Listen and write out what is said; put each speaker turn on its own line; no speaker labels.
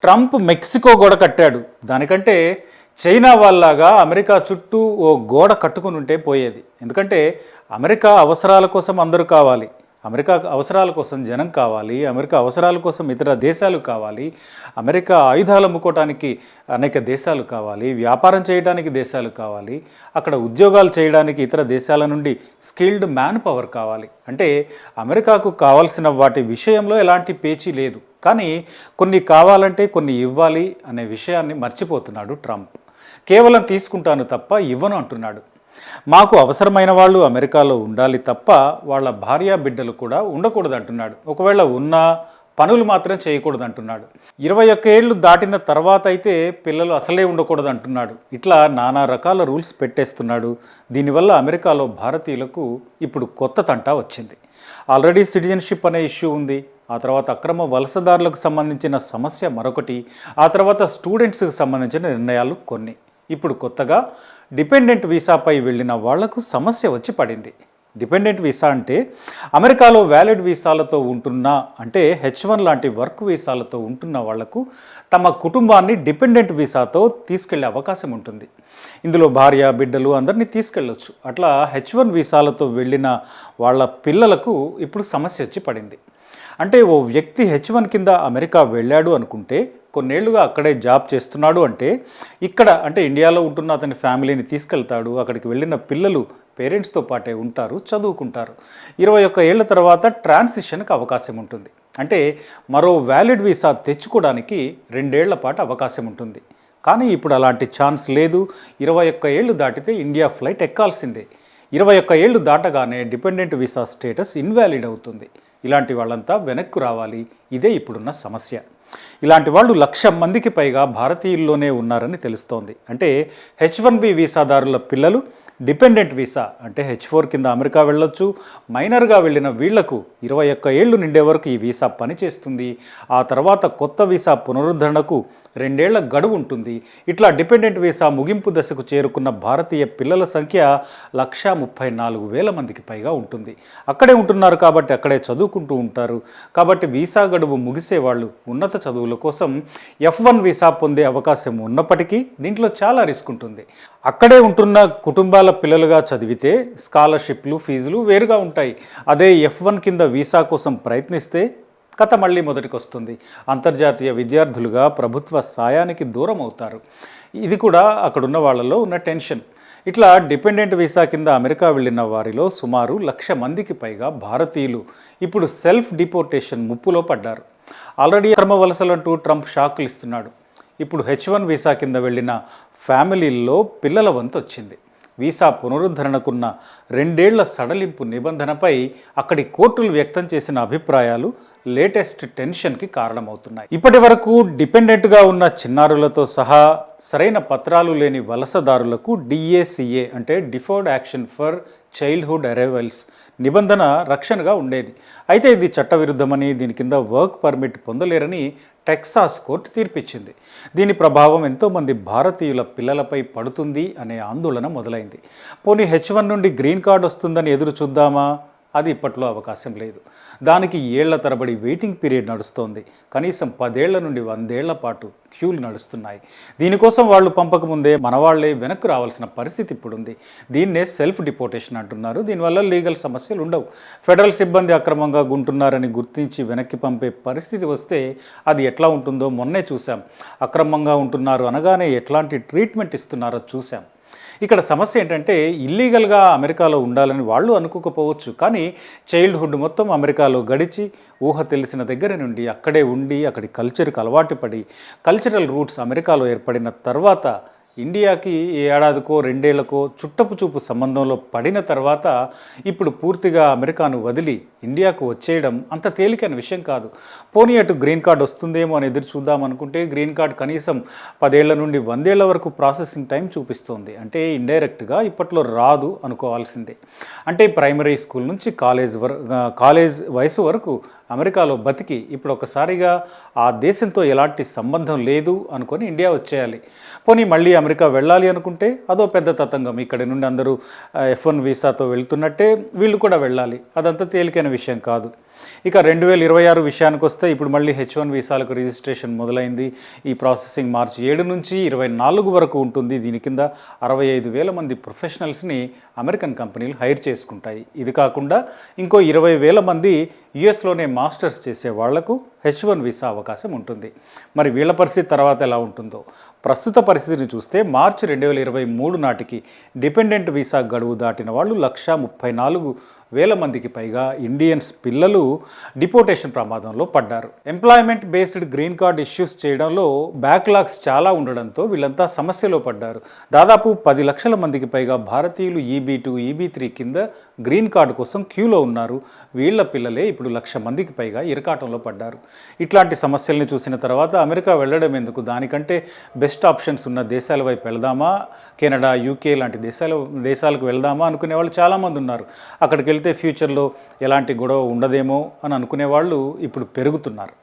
Trump Mexico గోడ కట్టాడు. దానికంటే చైనా వాళ్ళలాగా అమెరికా చుట్టూ ఓ గోడ కట్టుకుని ఉంటే పోయేది. ఎందుకంటే అమెరికా అవసరాల కోసం అందరూ కావాలి, అమెరికా అవసరాల కోసం జనం కావాలి, అమెరికా అవసరాల కోసం ఇతర దేశాలు కావాలి, అమెరికా ఆయుధాలు అమ్ముకోవడానికి అనేక దేశాలు కావాలి, వ్యాపారం చేయడానికి దేశాలు కావాలి, అక్కడ ఉద్యోగాలు చేయడానికి ఇతర దేశాల నుండి స్కిల్డ్ మ్యాన్ పవర్ కావాలి. అంటే అమెరికాకు కావాల్సిన వాటి విషయంలో ఎలాంటి పేచీ లేదు. కానీ కొన్ని కావాలంటే కొన్ని ఇవ్వాలి అనే విషయాన్ని మర్చిపోతున్నాడు ట్రంప్. కేవలం తీసుకుంటాను తప్ప ఇవ్వను అంటున్నాడు. మాకు అవసరమైన వాళ్ళు అమెరికాలో ఉండాలి తప్ప వాళ్ళ భార్య బిడ్డలు కూడా ఉండకూడదు అంటున్నాడు. ఒకవేళ ఉన్నా పనులు మాత్రం చేయకూడదు అంటున్నాడు. 21 ఏళ్ళు దాటిన తర్వాత అయితే పిల్లలు అసలే ఉండకూడదు అంటున్నాడు. ఇట్లా నానా రకాల రూల్స్ పెట్టేస్తున్నాడు. దీనివల్ల అమెరికాలో భారతీయులకు ఇప్పుడు కొత్త తంటా వచ్చింది. ఆల్రెడీ సిటిజన్షిప్ అనే ఇష్యూ ఉంది, ఆ తర్వాత అక్రమ వలసదారులకు సంబంధించిన సమస్య మరొకటి, ఆ తర్వాత స్టూడెంట్స్కి సంబంధించిన నిర్ణయాలు కొన్ని. ఇప్పుడు కొత్తగా డిపెండెంట్ వీసాపై వెళ్ళిన వాళ్లకు సమస్య వచ్చి పడింది. డిపెండెంట్ వీసా అంటే అమెరికాలో వ్యాలిడ్ వీసాలతో ఉంటున్న, అంటే H1 లాంటి వర్క్ వీసాలతో ఉంటున్న వాళ్లకు తమ కుటుంబాన్ని డిపెండెంట్ వీసాతో తీసుకెళ్లే అవకాశం ఉంటుంది. ఇందులో భార్య బిడ్డలు అందరినీ తీసుకెళ్ళొచ్చు. అట్లా H1 వీసాలతో వెళ్ళిన వాళ్ళ పిల్లలకు ఇప్పుడు సమస్య వచ్చి పడింది. అంటే ఓ వ్యక్తి H1 కింద అమెరికా వెళ్ళాడు అనుకుంటే, కొన్నేళ్లుగా అక్కడే జాబ్ చేస్తున్నాడు అంటే, ఇక్కడ అంటే ఇండియాలో ఉంటున్న అతని ఫ్యామిలీని తీసుకెళ్తాడు. అక్కడికి వెళ్ళిన పిల్లలు పేరెంట్స్తో పాటే ఉంటారు, చదువుకుంటారు. 21 ఏళ్ల తర్వాత ట్రాన్సిషన్కి అవకాశం ఉంటుంది. అంటే మరో వ్యాలిడ్ వీసా తెచ్చుకోవడానికి 2 ఏళ్ల పాటు అవకాశం ఉంటుంది. కానీ ఇప్పుడు అలాంటి ఛాన్స్ లేదు. 21 ఏళ్ళు దాటితే ఇండియా ఫ్లైట్ ఎక్కాల్సిందే. 21 ఏళ్ళు దాటగానే డిపెండెంట్ వీసా స్టేటస్ ఇన్వాలిడ్ అవుతుంది. ఇలాంటి వాళ్ళంతా వెనక్కు రావాలి. ఇదే ఇప్పుడున్న సమస్య. ఇలాంటి వాళ్ళు 1,00,000 మందికి పైగా భారతీయుల్లోనే ఉన్నారని తెలుస్తోంది. అంటే H1B వీసాదారుల పిల్లలు డిపెండెంట్ వీసా అంటే H4 కింద అమెరికా వెళ్ళొచ్చు. మైనర్గా వెళ్ళిన వీళ్లకు 21 ఏళ్ళు నిండే వరకు ఈ వీసా పనిచేస్తుంది. ఆ తర్వాత కొత్త వీసా పునరుద్ధరణకు 2 ఏళ్ల గడువు ఉంటుంది. ఇట్లా డిపెండెంట్ వీసా ముగింపు దశకు చేరుకున్న భారతీయ పిల్లల సంఖ్య 1,34,000 మందికి పైగా ఉంటుంది. అక్కడే ఉంటున్నారు కాబట్టి అక్కడే చదువుకుంటూ ఉంటారు. కాబట్టి వీసా గడువు ముగిసే వాళ్ళు ఉన్నత చదువుల కోసం F1 వీసా పొందే అవకాశం ఉన్నప్పటికీ దీంట్లో చాలా రిస్క్ ఉంటుంది. అక్కడే ఉంటున్న కుటుంబాల పిల్లలుగా చదివితే స్కాలర్షిప్లు, ఫీజులు వేరుగా ఉంటాయి. అదే F1 కింద వీసా కోసం ప్రయత్నిస్తే కథ మళ్ళీ మొదటికి వస్తుంది. అంతర్జాతీయ విద్యార్థులుగా ప్రభుత్వ సాయానికి దూరం అవుతారు. ఇది కూడా అక్కడున్న వాళ్ళలో ఉన్న టెన్షన్. ఇట్లా డిపెండెంట్ వీసా కింద అమెరికా వెళ్ళిన వారిలో సుమారు 1,00,000 మందికి పైగా భారతీయులు ఇప్పుడు సెల్ఫ్ డిపోర్టేషన్ ముప్పులో పడ్డారు. ఆల్రెడీ అక్రమ వలసలంటూ ట్రంప్ షాకులు ఇస్తున్నాడు. ఇప్పుడు H1 వీసా కింద వెళ్ళిన ఫ్యామిలీల్లో పిల్లల వంతు వచ్చింది. వీసా పునరుద్ధరణకున్న 2 ఏళ్ల సడలింపు నిబంధనపై అక్కడి కోర్టులు వ్యక్తం చేసిన అభిప్రాయాలు లేటెస్ట్ టెన్షన్కి కారణమవుతున్నాయి. ఇప్పటి వరకు డిపెండెంట్గా ఉన్న చిన్నారులతో సహా సరైన పత్రాలు లేని వలసదారులకు DACA అంటే deferred action for childhood arrivals నిబంధన రక్షణగా ఉండేది. అయితే ఇది చట్టవిరుద్ధమని, దీని కింద వర్క్ పర్మిట్ పొందలేరని టెక్సాస్ కోర్టు తీర్పిచ్చింది. దీని ప్రభావం ఎంతోమంది భారతీయుల పిల్లలపై పడుతుంది అనే ఆందోళన మొదలైంది. పోనీ H1 నుండి గ్రీన్ కార్డ్ వస్తుందని ఎదురు చూద్దామా? అది ఇప్పట్లో అవకాశం లేదు. దానికి ఏళ్ల తరబడి వెయిటింగ్ పీరియడ్ నడుస్తోంది. కనీసం 10 ఏళ్ల నుండి 100 ఏళ్ల పాటు క్యూలు నడుస్తున్నాయి. దీనికోసం వాళ్ళు పంపకముందే మనవాళ్లే వెనక్కు రావాల్సిన పరిస్థితి ఇప్పుడుంది. దీన్నే సెల్ఫ్ డిపోర్టేషన్ అంటున్నారు. దీనివల్ల లీగల్ సమస్యలు ఉండవు. ఫెడరల్ సిబ్బంది అక్రమంగా ఉంటున్నారని గుర్తించి వెనక్కి పంపే పరిస్థితి వస్తే అది ఎట్లా ఉంటుందో మొన్నే చూసాం. అక్రమంగా ఉంటున్నారు అనగానే ఎట్లాంటి ట్రీట్మెంట్ ఇస్తున్నారో చూసాం. ఇక్కడ సమస్య ఏంటంటే ఇల్లీగల్గా అమెరికాలో ఉండాలని వాళ్ళు అనుకోకపోవచ్చు. కానీ చైల్డ్హుడ్ మొత్తం అమెరికాలో గడిచి ఊహ తెలిసిన దగ్గర నుండి అక్కడే ఉండి అక్కడి కల్చర్కి అలవాటు పడి కల్చరల్ రూట్స్ అమెరికాలో ఏర్పడిన తర్వాత ఇండియాకి ఏడాదికో 2 ఏళ్లకో చుట్టపు చూపు సంబంధంలో పడిన తర్వాత ఇప్పుడు పూర్తిగా అమెరికాను వదిలి ఇండియాకు వచ్చేయడం అంత తేలికైన విషయం కాదు. పోనీ అటు గ్రీన్ కార్డ్ వస్తుందేమో అని ఎదురు చూద్దాం అనుకుంటే గ్రీన్ కార్డ్ కనీసం 10 ఏళ్ల నుండి 100 ఏళ్ల వరకు ప్రాసెసింగ్ టైం చూపిస్తోంది. అంటే ఇండైరెక్ట్గా ఇప్పట్లో రాదు అనుకోవాల్సిందే. అంటే ప్రైమరీ స్కూల్ నుంచి కాలేజ్ వయసు వరకు అమెరికాలో బతికి ఇప్పుడు ఒకసారిగా ఆ దేశంతో ఎలాంటి సంబంధం లేదు అనుకొని ఇండియా వచ్చేయాలి. పోనీ మళ్ళీ అమెరికా వెళ్ళాలి అనుకుంటే అదో పెద్ద తతంగం. ఇక్కడి నుండి అందరూ F1 వీసాతో వెళ్తున్నట్టే వీళ్ళు కూడా వెళ్ళాలి. అదంతా తేలికైన విషయం కాదు. ఇక 2026 విషయానికి వస్తే ఇప్పుడు మళ్ళీ H1 వీసాలకు రిజిస్ట్రేషన్ మొదలైంది. ఈ ప్రాసెసింగ్ మార్చి 7 నుంచి 24 వరకు ఉంటుంది. దీని కింద 65,000 మంది ప్రొఫెషనల్స్ని అమెరికన్ కంపెనీలు హైర్ చేసుకుంటాయి. ఇది కాకుండా ఇంకో 20,000 మంది యుఎస్లోనే మాస్టర్స్ చేసే వాళ్లకు H1 వీసా అవకాశం ఉంటుంది. మరి వీళ్ళ పరిస్థితి తర్వాత ఎలా ఉంటుందో, ప్రస్తుత పరిస్థితిని చూస్తే మార్చి 2023 నాటికి డిపెండెంట్ వీసా గడువు దాటిన వాళ్ళు 1,34,000 మందికి పైగా ఇండియన్స్ పిల్లలు డిపోటేషన్ ప్రమాదంలో పడ్డారు. Employment based green card issues చేయడంలో బ్యాక్లాగ్స్ చాలా ఉండడంతో వీళ్ళంతా సమస్యలో పడ్డారు. దాదాపు 10 లక్షల మందికి పైగా భారతీయులు EB2, EB3 కింద గ్రీన్ కార్డు కోసం క్యూలో ఉన్నారు. వీళ్ళ పిల్లలే ఇప్పుడు 1,00,000 మందికి పైగా ఇరకాటంలో పడ్డారు. ఇట్లాంటి సమస్యల్ని చూసిన తర్వాత అమెరికా వెళ్ళడం ఎందుకు, దానికంటే బెస్ట్ ఆప్షన్స్ ఉన్న దేశాల వైపు వెళ్దామా, కెనడా, UK లాంటి దేశాలకు వెళ్దామా అనుకునే వాళ్ళు చాలామంది ఉన్నారు. అక్కడికి వెళ్తే ఫ్యూచర్లో ఎలాంటి గొడవ ఉండదేమో అని అనుకునే వాళ్ళు ఇప్పుడు పెరుగుతున్నారు.